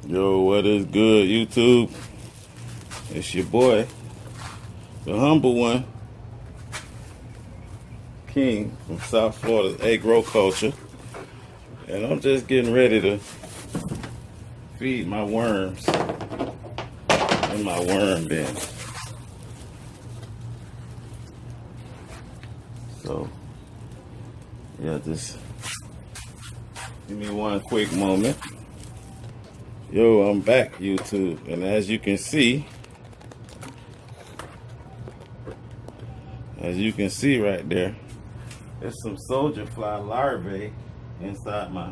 Yo, what is good, YouTube? It's your boy, the humble one, King from South Florida's Agro Culture. And I'm just getting ready to feed my worms in my worm bin. So, yeah, just give me one quick moment. Yo, I'm back, YouTube, and as you can see right there, there's some soldier fly larvae inside my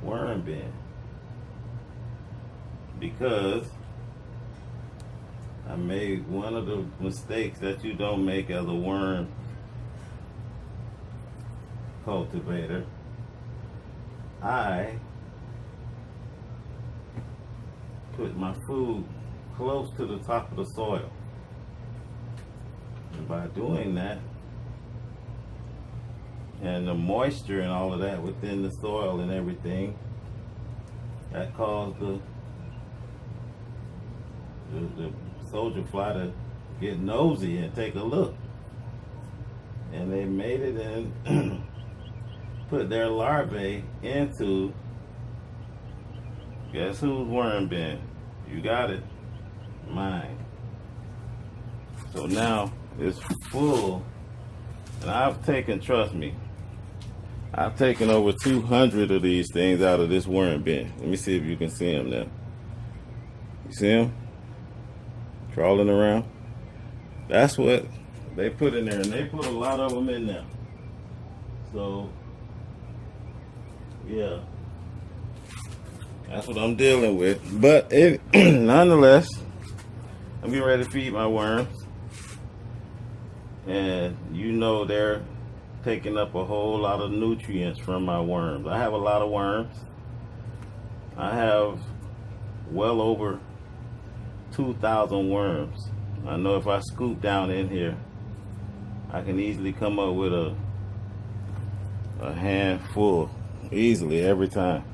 worm bin because I made one of the mistakes that you don't make as a worm cultivator. I put my food close to the top of the soil. And by doing that, and the moisture and all of that within the soil and everything, that caused the soldier fly to get nosy and take a look. And they made it and put their larvae into, guess whose worm bin? You got it, mine. So now it's full, and I've taken, trust me, I've taken over 200 of these things out of this worm bin. Let me see if you can see them now. You see them? Crawling around. That's what they put in there, and they put a lot of them in there. So, yeah. That's what I'm dealing with. But nonetheless, I'm getting ready to feed my worms. And you know they're taking up a whole lot of nutrients from my worms. I have a lot of worms. I have well over 2,000 worms. I know if I scoop down in here, I can easily come up with a handful easily every time.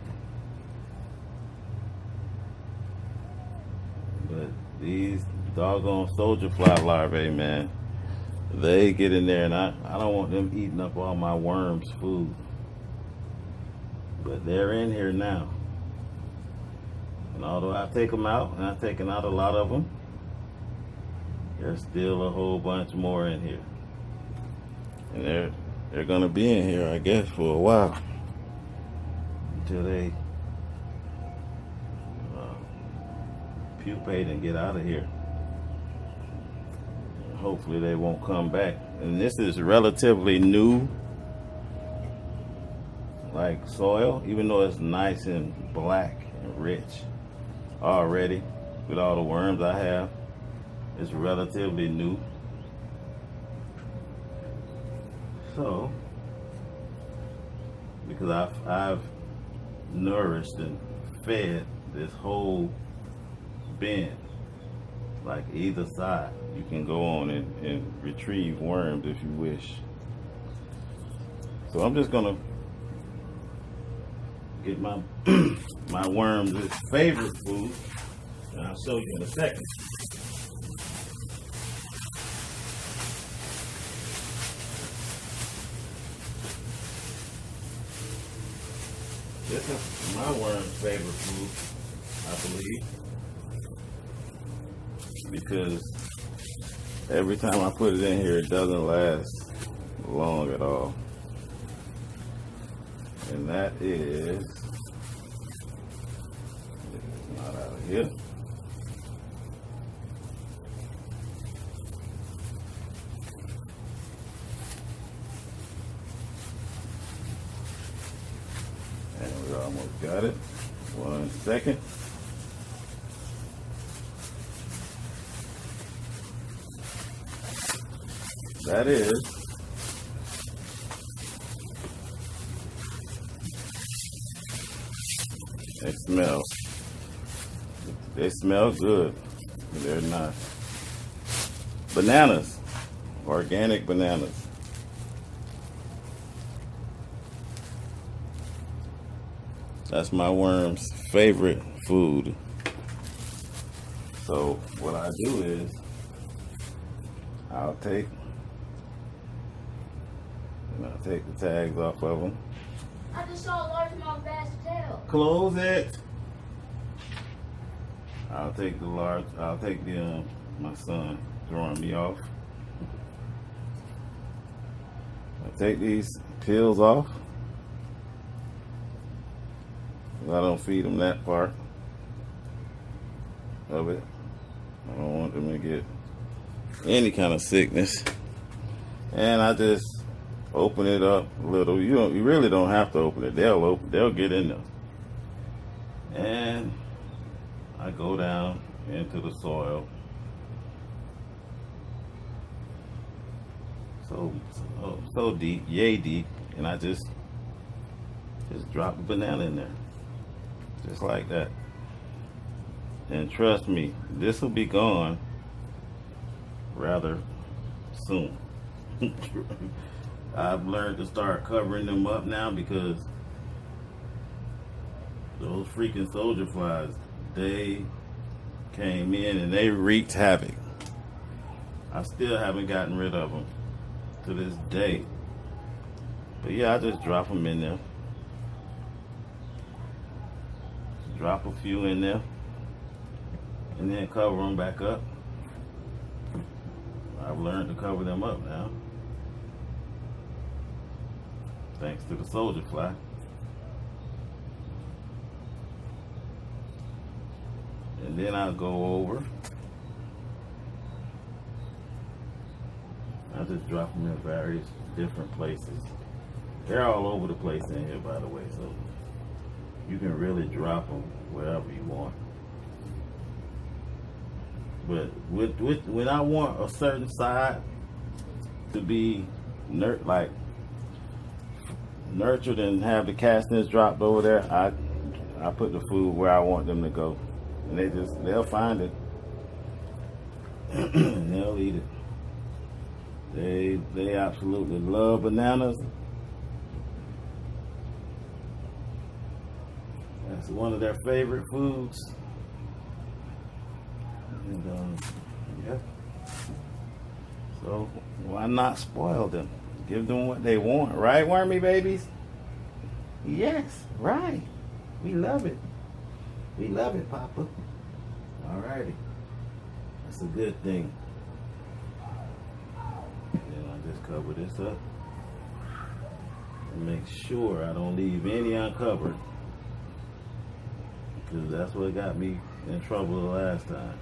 But these doggone soldier fly larvae, man, they get in there, and I don't want them eating up all my worms' food. But they're in here now. And although I take them out, and I've taken out a lot of them, there's still a whole bunch more in here. And they're gonna be in here, I guess, for a while. Until they pupate and get out of here. Hopefully they won't come back. And this is relatively new, like soil, even though it's nice and black and rich already with all the worms I have. It's relatively new. So, because I've nourished and fed this whole bin, like either side, you can go on and retrieve worms if you wish. So I'm just gonna get my my worms' favorite food, and I'll show you in a second. This is my worm's favorite food, I believe, because every time I put it in here, it doesn't last long at all. And that is not out of here. And we almost got it. 1 second. That is they smell good. They're not. Bananas, organic bananas. That's my worm's favorite food. So what I do is I'll take the tags off of them. I just saw a largemouth bass tail. Close it. I'll take my son throwing me off. I'll take these peels off. I don't feed them that part of it. I don't want them to get any kind of sickness. And I just open it up a little. You really don't have to open it. They'll get in there. And I go down into the soil. So deep, yay deep, and I just drop a banana in there. Just like that. And trust me, this will be gone rather soon. I've learned to start covering them up now because those freaking soldier flies, they came in and they wreaked havoc. I still haven't gotten rid of them to this day. But yeah, I just drop them in there. Drop a few in there and then cover them back up. I've learned to cover them up now, thanks to the soldier fly. And then I'll go over. I just drop them in various different places. They're all over the place in here, by the way, so you can really drop them wherever you want. But when I want a certain side to be nurtured and have the castings dropped over there, I put the food where I want them to go, and they'll find it and they'll eat it. They absolutely love bananas. That's one of their favorite foods. And yeah. So why not spoil them? Give them what they want, right, wormy babies? Yes, right. We love it. We love it, Papa. Alrighty. That's a good thing. Then I just cover this up and make sure I don't leave any uncovered, because that's what got me in trouble the last time.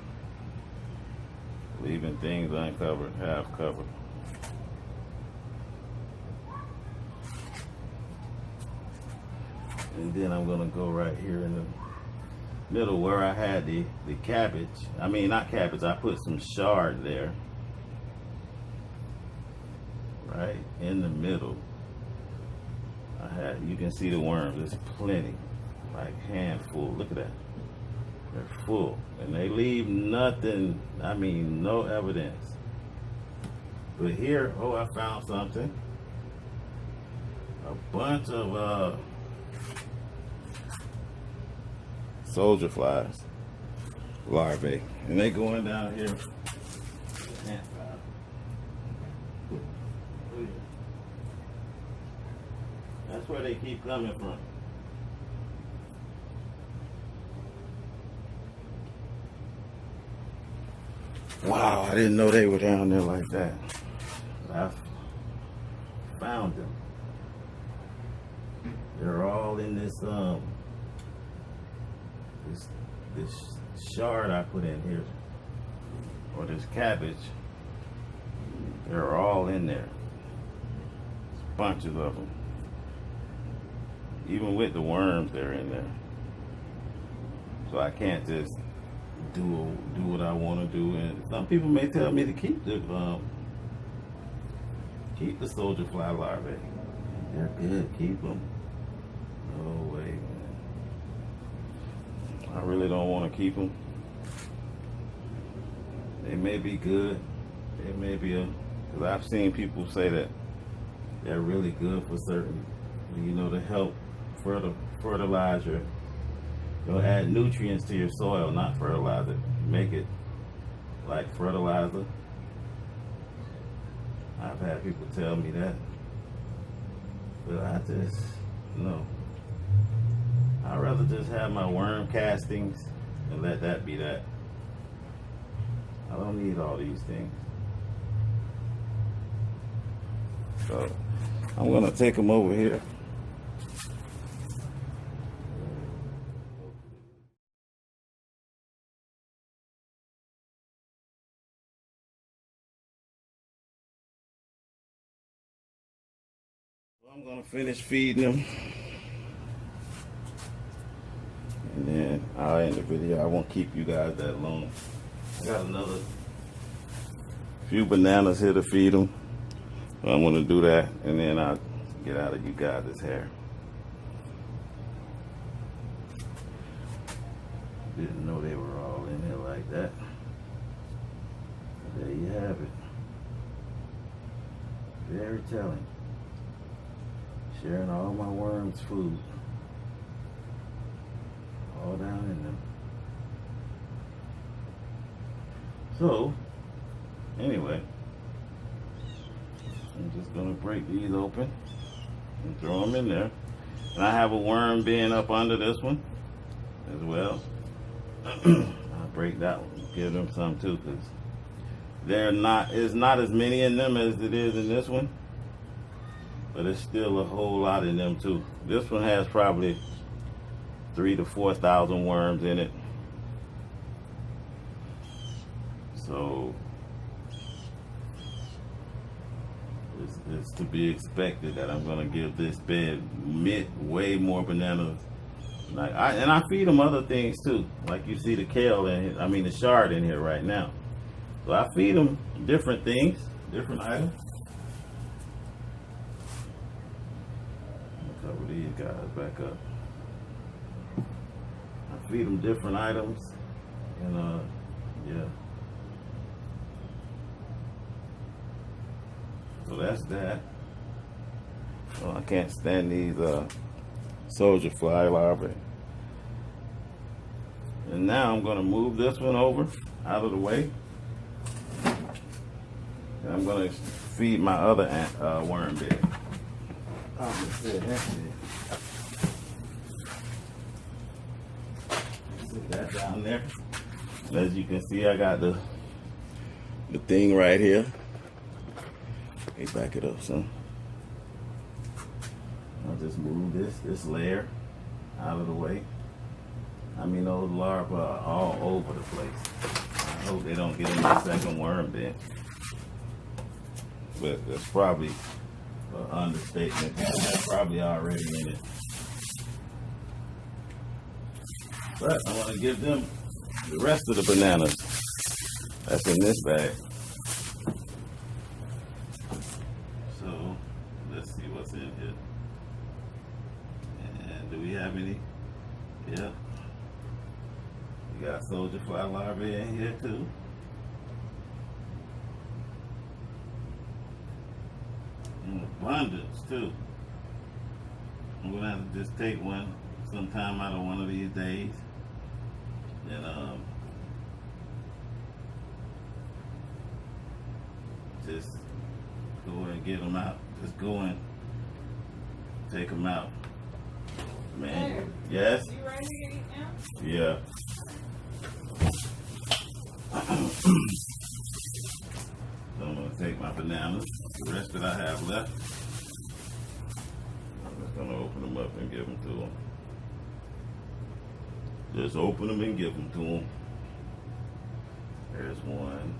Leaving things uncovered, half covered. And then I'm gonna go right here in the middle where I had the cabbage. I mean, not cabbage, I put some chard there. Right in the middle. You can see the worms, there's plenty, like handful, look at that. They're full, and they leave nothing, I mean, no evidence. But here, oh, I found something. A bunch of soldier flies, larvae, and they going down here. That's where they keep coming from. Wow, I didn't know they were down there like that. I found them. They're all in this this chard I put in here, or this cabbage. They're all in there. There's bunches of them. Even with the worms, they're in there. So I can't just do what I want to do. And some people may tell me to keep the soldier fly larvae. They're good. Keep them. No way, man. I really don't want to keep them. They may be good. They may be because I've seen people say that they're really good for certain, to help fertilize It'll add nutrients to your soil, not fertilizer. Make it like fertilizer. I've had people tell me that, but I just, no. I'd rather just have my worm castings and let that be that. I don't need all these things. So I'm gonna take them over here. I'm gonna finish feeding them, and then I'll end the video. I won't keep you guys that long. I got another few bananas here to feed them, so I'm gonna do that, and then I'll get out of you guys' hair. Didn't know they were all in here like that. There you have it. Very telling. Sharing all my worms' food. All down in them. So, anyway, I'm just gonna break these open and throw them in there. And I have a worm bin up under this one as well. I'll break that one, give them some too, because there's not as many in them as it is in this one. But it's still a whole lot in them too. This one has probably 3,000 to 4,000 worms in it. So it's to be expected that I'm gonna give this bed way more bananas. And I feed them other things too. Like you see the kale in here, the chard in here right now. So I feed them different things, different items. Cover these guys back up. I feed them different items, and yeah. So that's that. Oh, I can't stand these soldier fly larvae. And now I'm gonna move this one over out of the way. And I'm gonna feed my other worm bed. Oh, that's it. Put that down there. As you can see, I got the thing right here. Hey, back it up, son. I'll just move this layer out of the way. Those larvae are all over the place. I hope they don't get in my second worm bin. But that's probably an understatement. That's probably already in it. But I want to give them the rest of the bananas that's in this bag. So let's see what's in here. And do we have any? Yep. We got soldier fly larvae in here too. In abundance too. I'm gonna have to just take one sometime out of one of these days. And just go and get them out. Just go and take them out. Man, Hey, yes? you ready to eat now? Yeah. So I'm gonna take my bananas, the rest that I have left. I'm just gonna open them up and give them to them. Just open them and give them to them. There's one.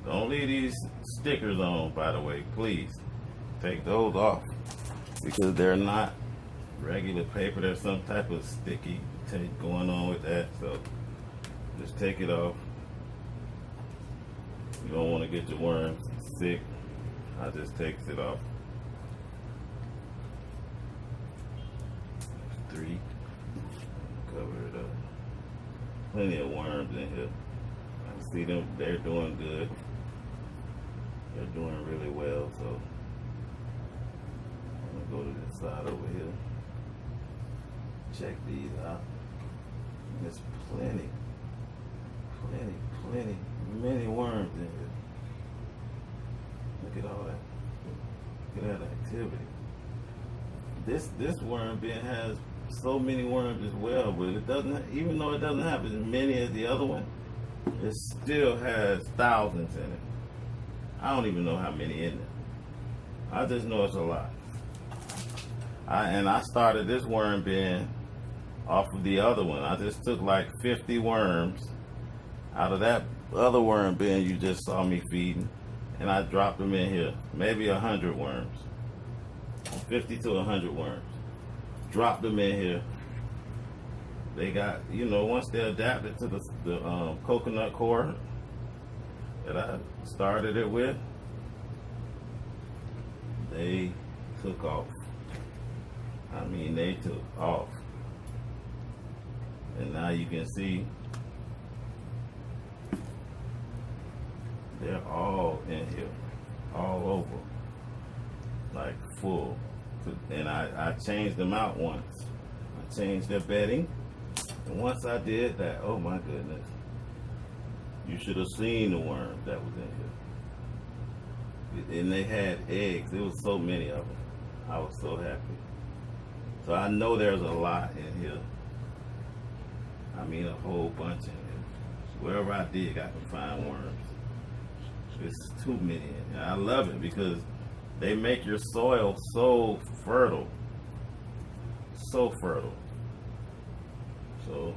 Don't leave these stickers on, by the way, please. Take those off because they're not regular paper. There's some type of sticky tape going on with that, so just take it off. You don't want to get your worms sick. I just takes it off. 3. Cover it up. Plenty of worms in here. I see them, they're doing good. They're doing really well, so I'm gonna go to this side over here. check these out. There's plenty, many worms in here. Look at all that. Look at that activity. This worm bin has so many worms as well, but it doesn't, even though it doesn't have as many as the other one, it still has thousands in it. I don't even know how many in it. I just know it's a lot. I started this worm bin off of the other one. I just took like 50 worms out of that other worm bin you just saw me feeding, and I dropped them in here. Maybe 100 worms. 50 to 100 worms. Dropped them in here. They got, you know, once they're adapted to the coconut coir that I started it with, they took off. I mean, they took off. And now you can see they're all in here, all over, like full. And I changed them out once. I changed their bedding. And once I did that, oh my goodness, you should have seen the worms that was in here. And they had eggs. There was so many of them. I was so happy. So I know there's a lot in here. I mean, a whole bunch in here. Wherever I dig, I can find worms. There's too many in here. I love it because they make your soil so fertile. So fertile. So,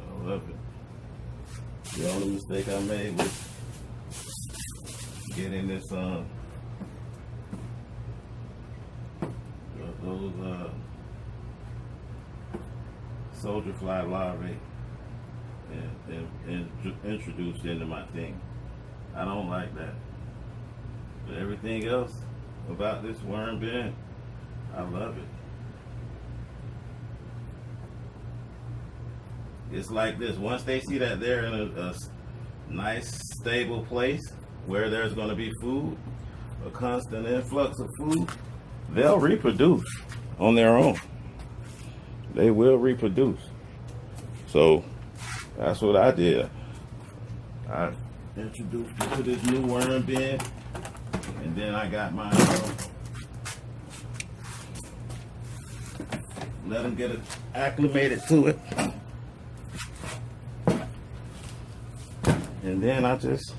I love it. The only mistake I made was getting this, those, soldier fly larvae and introduced into my thing. I don't like that. But everything else about this worm bin, I love it. It's like this. Once they see that they're in a nice, stable place where there's going to be food, a constant influx of food, they'll reproduce on their own. They will reproduce. So that's what I did. I introduced you to this new worm bin, and then I got my let them get acclimated to it. And then I just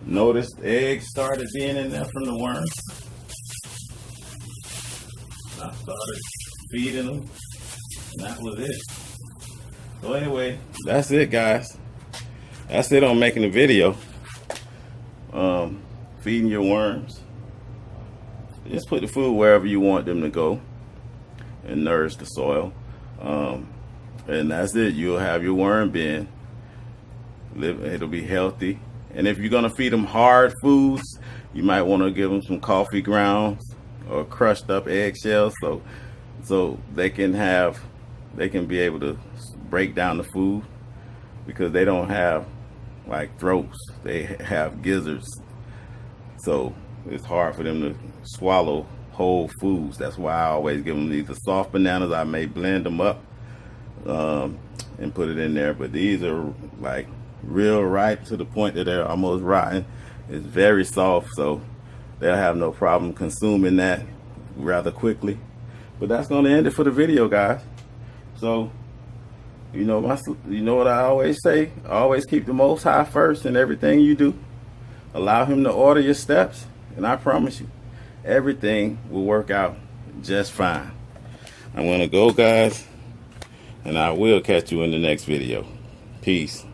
noticed eggs started being in there from the worms. I started feeding them, and that was it. So anyway, that's it, guys. That's it on making the video. Feeding your worms. Just put the food wherever you want them to go and nourish the soil. And that's it. You'll have your worm bin. It'll be healthy. And if you're gonna feed them hard foods, you might want to give them some coffee grounds or crushed up eggshells, so they can be able to break down the food, because they don't have like throats, they have gizzards, so it's hard for them to swallow whole foods. That's why I always give them these soft bananas. I may blend them up and put it in there, but these are like real ripe to the point that they're almost rotten. It's very soft, so they'll have no problem consuming that rather quickly. But that's going to end it for the video, guys. So you know what I always say, always keep the Most High first in everything you do. Allow him to order your steps, and I promise you everything will work out just fine. I'm gonna go, guys, and I will catch you in the next video. Peace.